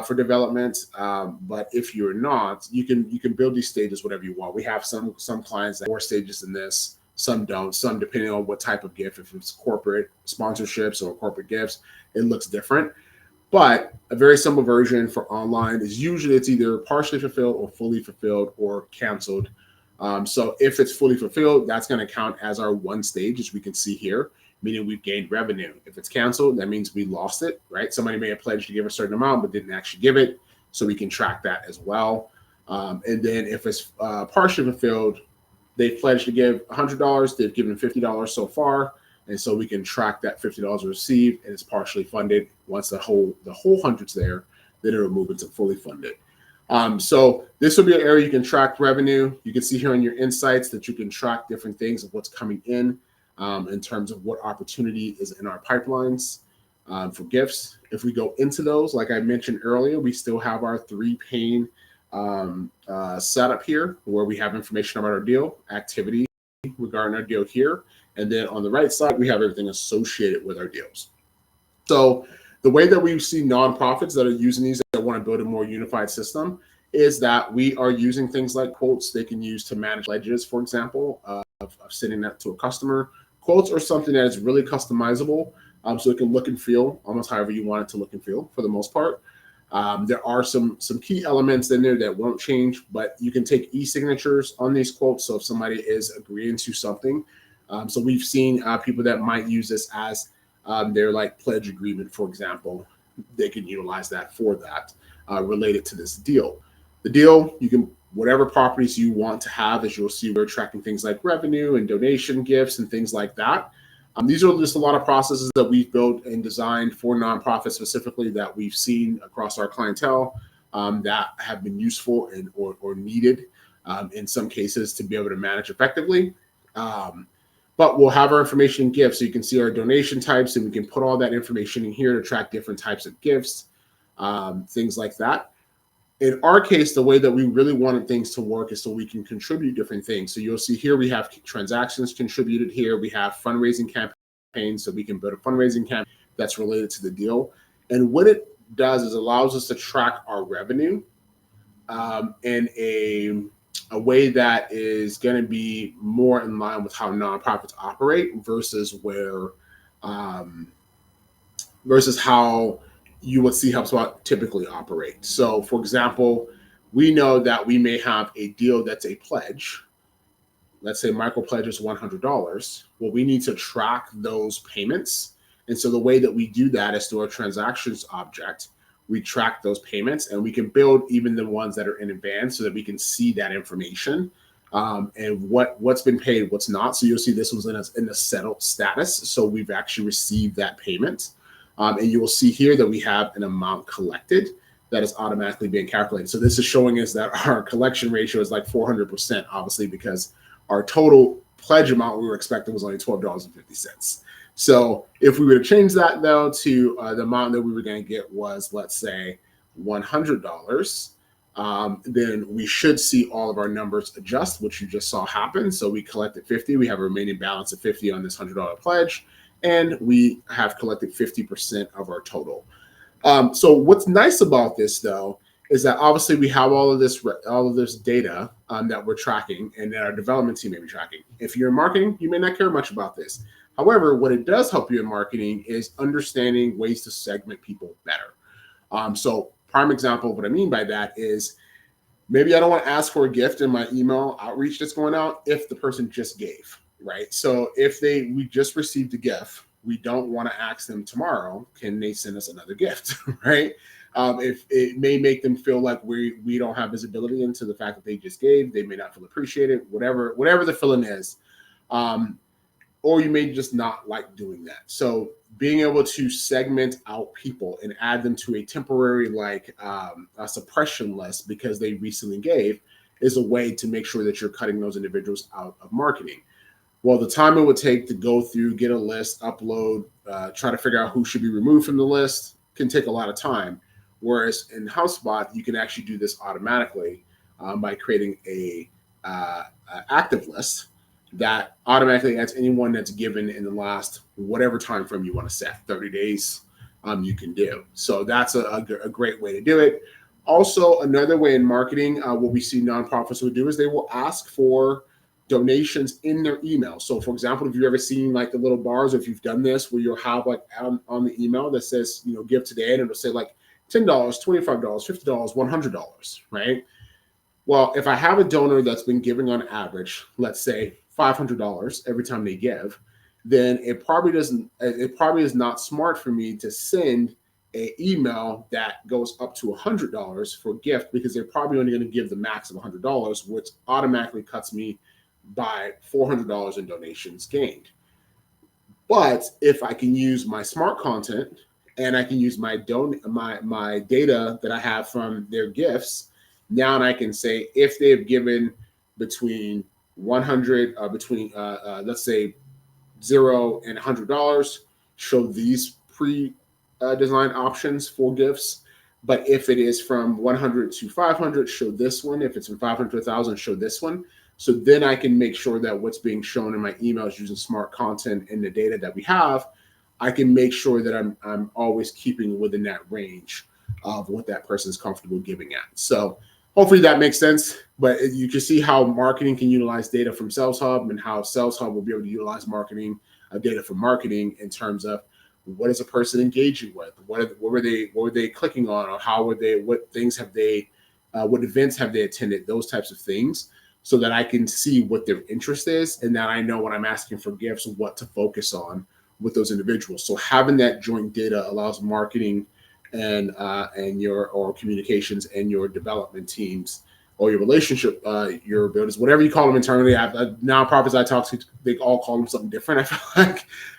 for development. But if you're not, you can build these stages whatever you want. We have some clients that have more stages than this. Some don't. Some, depending on what type of gift, if it's corporate sponsorships or corporate gifts, it looks different. But a very simple version for online is usually it's either partially fulfilled or fully fulfilled or canceled. So if it's fully fulfilled, that's going to count as our one stage, as we can see here, meaning we've gained revenue. If it's canceled, that means we lost it, right? Somebody may have pledged to give a certain amount, but didn't actually give it. So we can track that as well. And then if it's partially fulfilled, they pledged to give $100. They've given $50 so far. And so we can track that $50 received and it's partially funded. Once the whole 100's there, then it'll move into fully funded. So this will be an area you can track revenue. You can see here in your insights that you can track different things of what's coming in terms of what opportunity is in our pipelines for gifts. If we go into those, like I mentioned earlier, we still have our 3 pane setup here where we have information about our deal, activity regarding our deal here. And then on the right side, we have everything associated with our deals. So the way that we see nonprofits that are using these that want to build a more unified system is that we are using things like quotes they can use to manage pledges, for example, of sending that to a customer. Quotes are something that is really customizable, so it can look and feel almost however you want it to look and feel for the most part. There are some key elements in there that won't change, but you can take e-signatures on these quotes. So if somebody is agreeing to something, so we've seen people that might use this as their like pledge agreement, for example. They can utilize that for that related to this deal. The deal, you can whatever properties you want to have, as you'll see, we're tracking things like revenue and donation gifts and things like that. These are just a lot of processes that we've built and designed for nonprofits specifically that we've seen across our clientele that have been useful and or needed in some cases to be able to manage effectively. But we'll have our information in gifts, so you can see our donation types, and we can put all that information in here to track different types of gifts, things like that. In our case, the way that we really wanted things to work is so we can contribute different things. So you'll see here we have transactions contributed here. We have fundraising campaigns, so we can build a fundraising campaign that's related to the deal. And what it does is allows us to track our revenue in a a way that is going to be more in line with how nonprofits operate um, versus how you would see HubSpot typically operate. So, for example, we know that we may have a deal that's a pledge. Let's say micro pledge is $100. Well, we need to track those payments. And so the way that we do that is through our transactions object. We track those payments and we can build even the ones that are in advance so that we can see that information and what's been paid, what's not. So you'll see this was in a settled status. So we've actually received that payment. And you will see here that we have an amount collected that is automatically being calculated. So this is showing us that our collection ratio is like 400%, obviously, because our total pledge amount we were expecting was only $12.50. So if we were to change that, though, to the amount that we were going to get was, let's say, $100, then we should see all of our numbers adjust, which you just saw happen. So we collected 50. We have a remaining balance of 50 on this $100 pledge, and we have collected 50% of our total. So what's nice about this, though, is that obviously we have all of this data that we're tracking and that our development team may be tracking. If you're in marketing, you may not care much about this. However, what it does help you in marketing is understanding ways to segment people better. So prime example of what I mean by that is maybe I don't want to ask for a gift in my email outreach that's going out if the person just gave, right? So if we just received a gift, we don't want to ask them tomorrow, can they send us another gift, right? If it may make them feel like we don't have visibility into the fact that they just gave, they may not feel appreciated, whatever the feeling is. Or you may just not like doing that. So being able to segment out people and add them to a temporary a suppression list because they recently gave is a way to make sure that you're cutting those individuals out of marketing. Well, the time it would take to go through, get a list, upload, try to figure out who should be removed from the list can take a lot of time. Whereas in HubSpot, you can actually do this automatically by creating a active list that automatically adds anyone that's given in the last whatever time frame you want to set, 30 days, you can do. So that's a great way to do it. Also, another way in marketing, what we see nonprofits will do is they will ask for donations in their email. So for example, if you've ever seen like the little bars, or if you've done this where you'll have like on the email that says, give today, and it'll say like $10, $25, $50, $100, right? Well, if I have a donor that's been giving on average, let's say $500 every time they give, then it probably is not smart for me to send an email that goes up to $100 for a gift, because they're probably only going to give the max of $100, which automatically cuts me by $400 in donations gained. But if I can use my smart content and I can use my data that I have from their gifts, now I can say if they have given between 100, let's say $0 and $100, show these pre-designed options for gifts. But if it is from 100 to 500, show this one. If it's from 500 to 1,000, show this one. So then I can make sure that what's being shown in my emails using smart content and the data that we have, I can make sure that I'm always keeping within that range of what that person is comfortable giving at. So hopefully that makes sense. But you can see how marketing can utilize data from Sales Hub, and how Sales Hub will be able to utilize marketing data from marketing in terms of what is a person engaging with, what were they clicking on, or what events have they attended, those types of things, so that I can see what their interest is, and that I know when I'm asking for gifts what to focus on with those individuals. So having that joint data allows marketing and your communications and your development teams, or your relationship, your builders, whatever you call them internally. Nonprofits I talk to, they all call them something different, I feel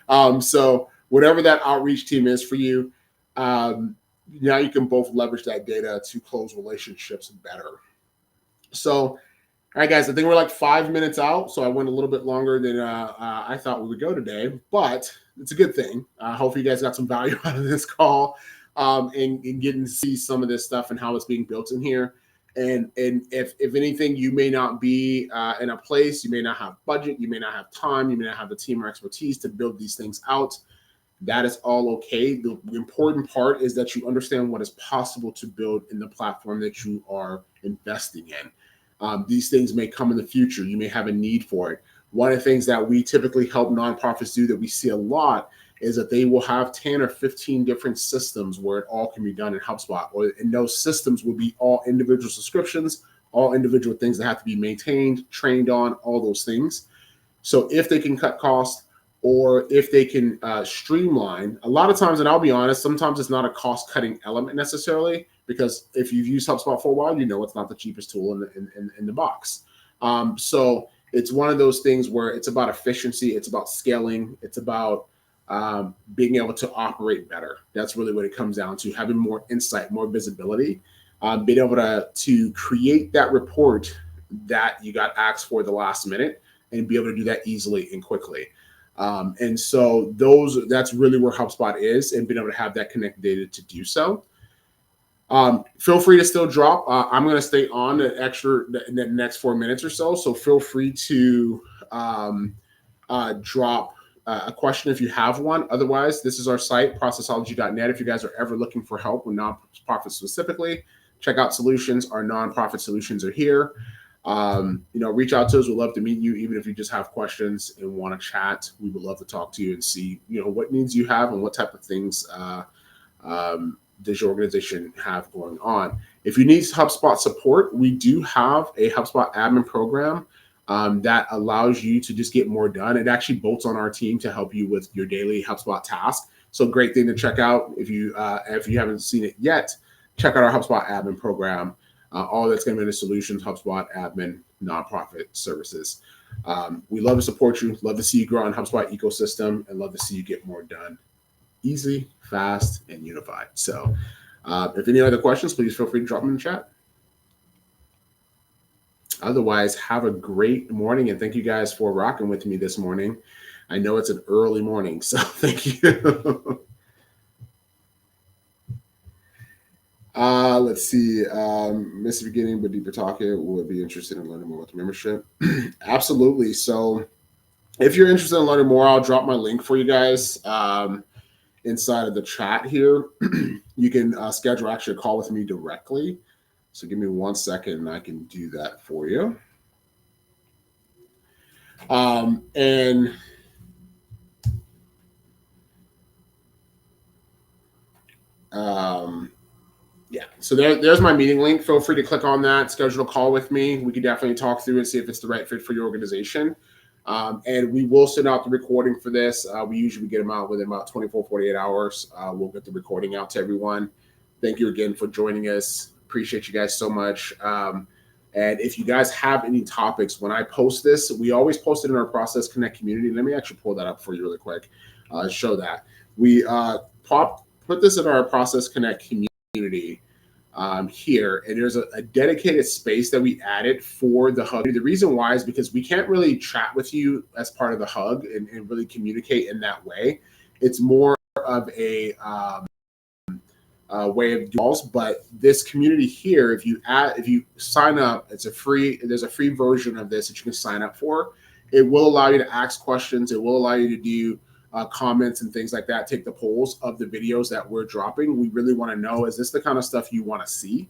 like. So whatever that outreach team is for you, now you can both leverage that data to close relationships better. So, all right, guys, I think we're like 5 minutes out. So I went a little bit longer than I thought we would go today, but it's a good thing. Hopefully you guys got some value out of this call and getting to see some of this stuff and how it's being built in here. And if anything, you may not be in a place, you may not have budget, you may not have time, you may not have the team or expertise to build these things out. That is all okay. The important part is that you understand what is possible to build in the platform that you are investing in. These things may come in the future. You may have a need for it. One of the things that we typically help nonprofits do that we see a lot is that they will have 10 or 15 different systems where it all can be done in HubSpot. And those systems will be all individual subscriptions, all individual things that have to be maintained, trained on, all those things. So if they can cut costs or if they can streamline, a lot of times, and I'll be honest, sometimes it's not a cost-cutting element necessarily, because if you've used HubSpot for a while, you know it's not the cheapest tool in the box. So it's one of those things where it's about efficiency, it's about scaling, it's about being able to operate better. That's really what it comes down to, having more insight, more visibility, being able to create that report that you got asked for the last minute and be able to do that easily and quickly. And so that's really where HubSpot is, and being able to have that connected data to do so. Feel free to still drop. I'm going to stay on the next 4 minutes or so. So feel free to drop a question if you have one. Otherwise, this is our site, processology.net. If you guys are ever looking for help with nonprofits specifically, check out solutions. Our nonprofit solutions are here. Reach out to us. We'd love to meet you, even if you just have questions and want to chat. We would love to talk to you and see, what needs you have and what type of things does your organization have going on. If you need HubSpot support, we do have a HubSpot admin program that allows you to just get more done. It actually bolts on our team to help you with your daily HubSpot task. So great thing to check out. If you haven't seen it yet, check out our HubSpot admin program. All that's going to be the solutions, HubSpot admin, nonprofit services. We love to support you, love to see you grow on HubSpot ecosystem, and love to see you get more done. Easy, fast, and unified. So if any other questions, please feel free to drop them in the chat. Otherwise, have a great morning, and thank you guys for rocking with me this morning. I know it's an early morning, so thank you. Let's see. Missed the beginning, but deeper talking. Would be interested in learning more about the membership. Absolutely. So if you're interested in learning more, I'll drop my link for you guys inside of the chat here. You can schedule actually a call with me directly. So give me 1 second and I can do that for you. Yeah, so there's my meeting link. Feel free to click on that, schedule a call with me. We can definitely talk through and see if it's the right fit for your organization. And we will send out the recording for this. We usually get them out within about 24, 48 hours. We'll get the recording out to everyone. Thank you again for joining us. Appreciate you guys so much. And if you guys have any topics, when I post this, we always post it in our Process Connect community. Let me actually pull that up for you really quick. Show that. We put this in our Process Connect community here, and there's a dedicated space that we added for the hug. The reason why is because we can't really chat with you as part of the hug and really communicate in that way. It's more of a way of calls, but this community here, if you sign up, there's a free version of this that you can sign up for. It will allow you to ask questions. It will allow you to do comments and things like that, take the polls of the videos that we're dropping. We really want to know, is this the kind of stuff you want to see?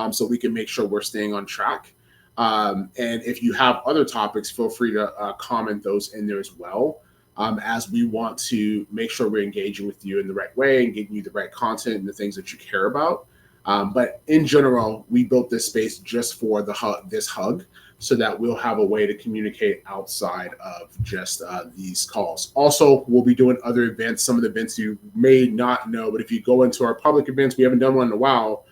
So we can make sure we're staying on track. And if you have other topics, feel free to comment those in there as well, as we want to make sure we're engaging with you in the right way and getting you the right content and the things that you care about. But in general, we built this space just for this hug, so that we'll have a way to communicate outside of just these calls. Also, we'll be doing other events, some of the events you may not know, but if you go into our public events, we haven't done one in a while,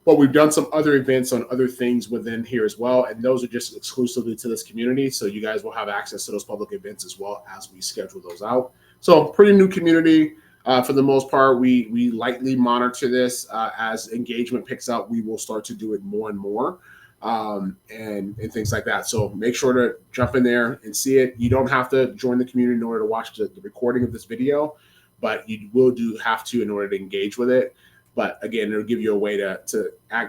but we've done some other events on other things within here as well, and those are just exclusively to this community, so you guys will have access to those public events as well as we schedule those out. So pretty new community. For the most part, we lightly monitor this. As engagement picks up, we will start to do it more and more. And things like that. So make sure to jump in there and see it. You don't have to join the community in order to watch the recording of this video, but you will have to in order to engage with it. But again, it'll give you a way to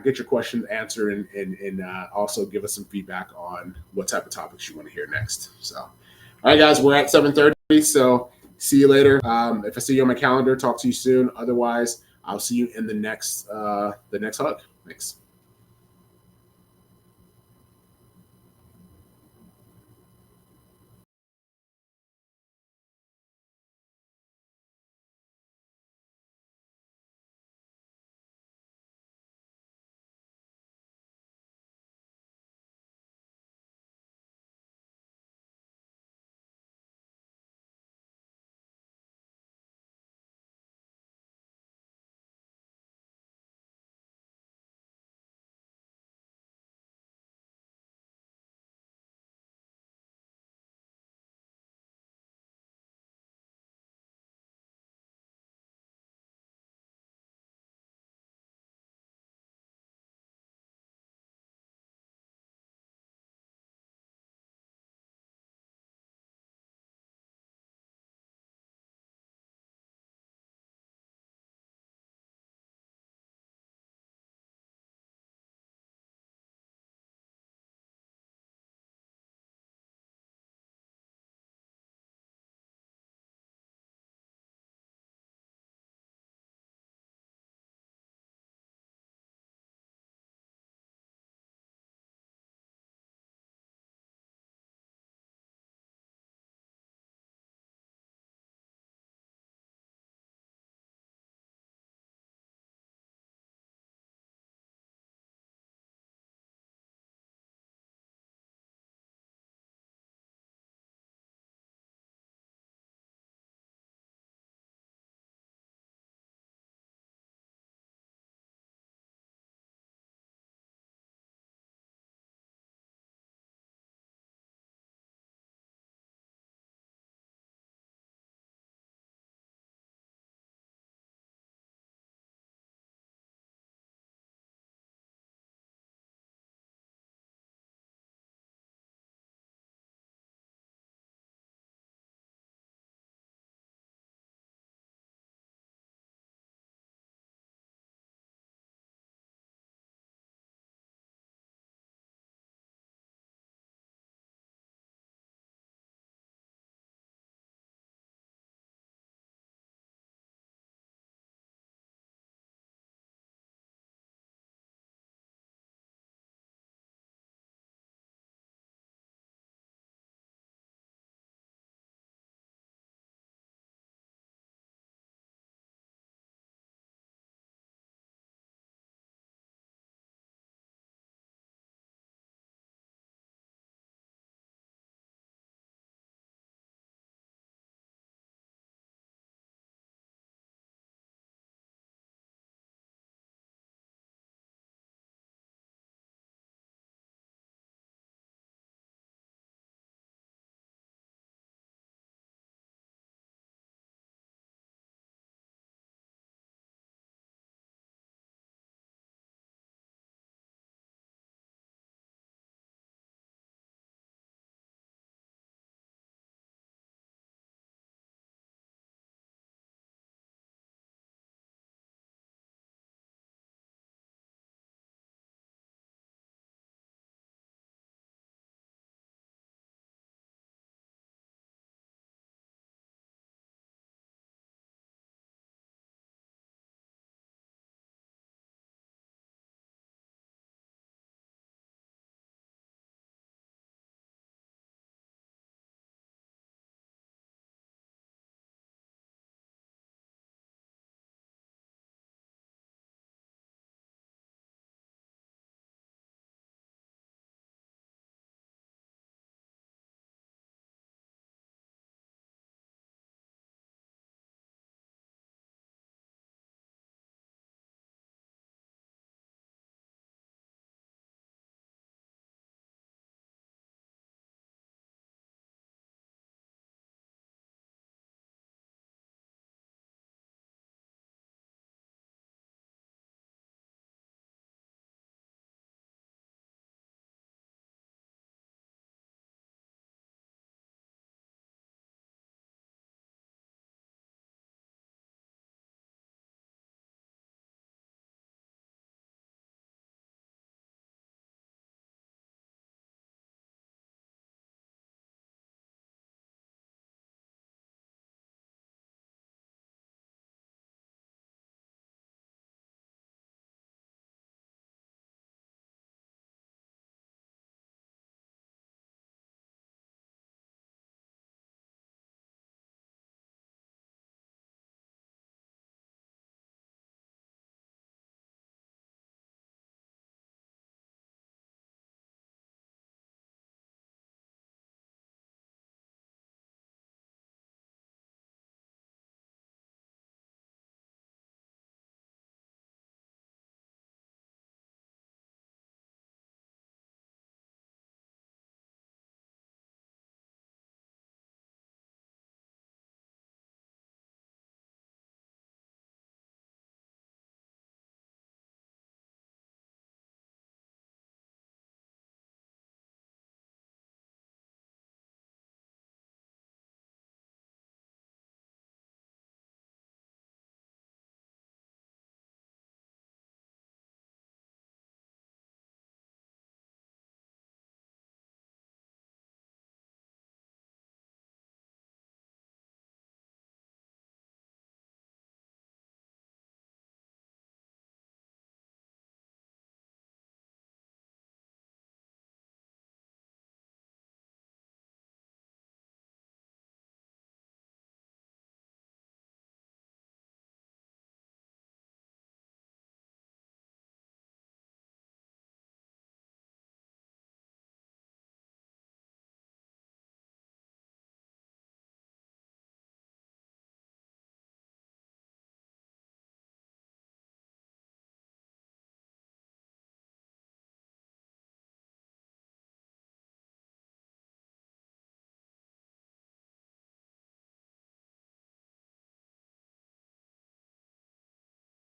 get your questions answered and also give us some feedback on what type of topics you want to hear next. So, all right, guys, we're at 7:30. So see you later. If I see you on my calendar, talk to you soon. Otherwise, I'll see you in the next hug. Thanks.